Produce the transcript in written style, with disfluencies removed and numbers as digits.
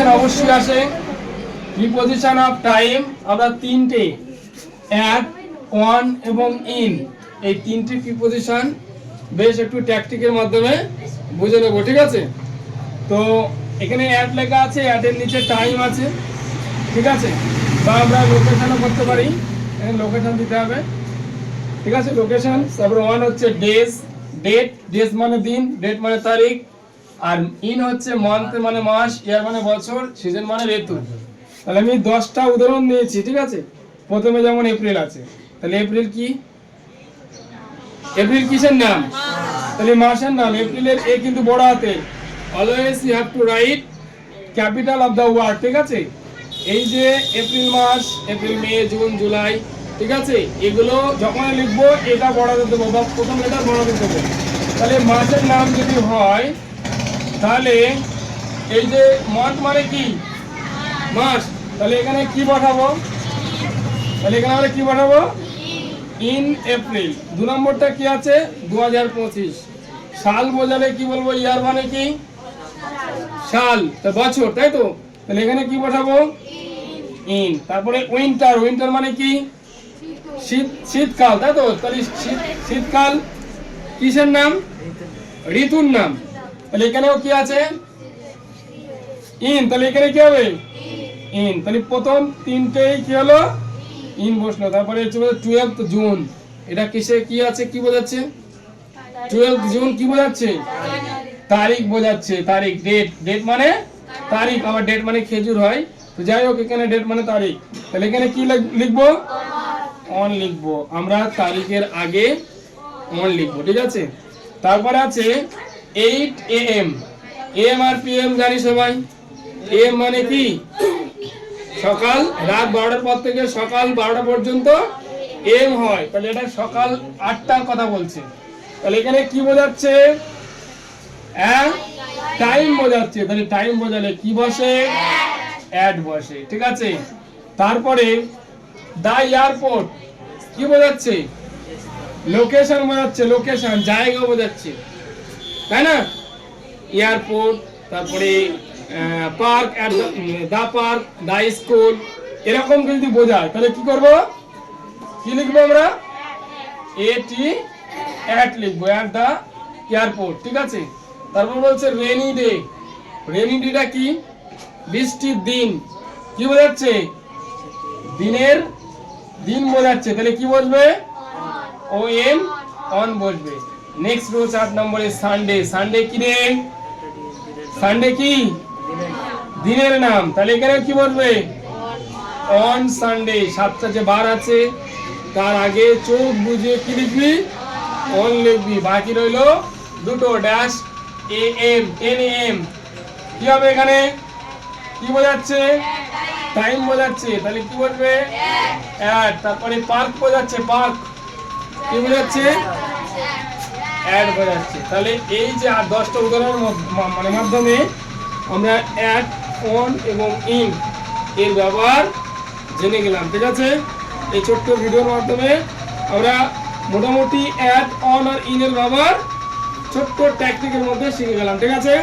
Preposition অবশ্যই আসে। Preposition of time আমরা তিনটে অ্যাট, অন এবং ইন, এই তিনটি প্রিপোজিশন বেশ একটু ট্যাকটিকের মাধ্যমে বুঝে নেব, ঠিক আছে? তো এখানে অ্যাট লেখা আছে, অ্যাটের নিচে টাইম আছে, ঠিক আছে? বা আমরা লোকেশনও করতে পারি, এখানে লোকেশন দিতে হবে, ঠিক আছে? লোকেশন। তারপরে ওয়ান হচ্ছে ডেজ, ডেট, ডেজ মানে দিন, ডেট মানে তারিখ, আর ইন হচ্ছে মান্থ মানে মাস, ইয়ার মানে বছর, সিজন মানে ঋতু। তাহলে আমি 10টা উদাহরণ নিয়েছি, ঠিক আছে? প্রথমে যেমন এপ্রিল আছে, তাহলে এপ্রিল কি? এপ্রিল কিসের নাম? তাহলে মাসের নাম। এপ্রিলের এ কিন্তু বড় হাতের। Always you have to write capital of the word, ঠিক আছে? এই যে এপ্রিল মাস, এপ্রিল, মে, জুন, জুলাই, ঠিক আছে? এগুলো যখন লিখবো এটা বড় হাতে দেবো বা প্রথম লেটার বড় হাতে দেবো। তাহলে মাসের নাম যদি হয়, তাহলে এই যে মান্থ মানে কি? মাস। তাহলে এখানে কি বসাবো? তাহলে এখানে আমরা কি বসাবো? In April. 2 নম্বরটা কি আছে? 2025। সাল বোঝালে কি বলবো? ইয়ার মানে কি? সাল, তা বছর, তাই তো? তাহলে এখানে কি বসাবো? ইন। তারপরে উইন্টার, উইন্টার মানে কি? শীত, শীতকাল, তাই তো? তাহলে শীতকাল কিসের নাম? ঋতুর নাম। তাহলে এখানেও কি আছে? ইন। তাহলে এখানে কি হবে? ইন। তাহলে প্রথম তিনটেই কি হলো? ইন বসলো। তারপরে হচ্ছে 12 জুন, এটা কিসে কি আছে? কি বোঝাচ্ছে? 12 জুন কি বোঝাচ্ছে? তারিখ বোঝাচ্ছে, তারিখ। ডেট, ডেট মানে তারিখ, আবার ডেট মানে খেজুর হয়। তো যাই হোক, এখানে ডেট মানে তারিখ। তাহলে এখানে কি লিখবো? অন লিখবো। আমরা তারিখের আগে অন লিখবো, ঠিক আছে? তারপরে আছে 8 AM। এম আর PM জানি সবাই। এম মানে কি? সকাল। রাত 12টার পর থেকে সকাল 12টা পর্যন্ত এম হয়। তাহলে এটা সকাল 8টার কথা বলছে। তাহলে এখানে কি বোঝাচ্ছে? টাইম বোঝাচ্ছে। তাহলে টাইম বোঝালে কি বসে? অ্যাট বসে, ঠিক আছে? তারপরে দা এয়ারপোর্ট কি বোঝাচ্ছে? লোকেশন বোঝাচ্ছে, লোকেশন, জায়গা বোঝাচ্ছে, তাই না? এয়ারপোর্ট। তারপরে পার্ক, দা পার্ক, দা স্কুল, এরকম যদি বোঝায় তাহলে কি করব? কি লিখবো আমরা? এটি অ্যাট লিখবো, অ্যাট দা এয়ারপোর্ট, ঠিক আছে? তারপর বলছে রেনি ডে। রেনি ডেটা কি? বৃষ্টির দিন। কি বোঝাচ্ছে? দিনের, দিন বোঝাচ্ছে। তাহলে কি বসবে? ও এন, অন বসবে। নেক্সট রো 4 নম্বরে সানডে। সানডে কি রে? সানডে কি? দিনের নাম। তাহলে এখানে কি বলবে? On Sunday. 7টা যে বার আছে তার আগে চোখ বুঝে কি লিখবি? অন লিখবি। বাকি রইলো দুটো ড্যাশ AM, 10 AM। কি হবে এখানে? কি বোঝাচ্ছে? টাইম বোঝাচ্ছে। তাহলে কি বলবে? অ্যাট। তারপরে পার্ক বোঝাচ্ছে, পার্ক কি বোঝাচ্ছে? অ্যাড বোঝাচ্ছে। তাহলে এই যে 10টা উদাহরণের মানে মাধ্যমে আমরা অ্যাট, অন এবং ইন এর ব্যবহার জেনে গেলাম, ঠিক আছে? এই ছোট্ট ভিডিওর মাধ্যমে আমরা মোটামুটি অ্যাট, অন আর ইন এর ব্যবহার ছোট্ট ট্যাকটিকের মধ্যে শিখে গেলাম, ঠিক আছে?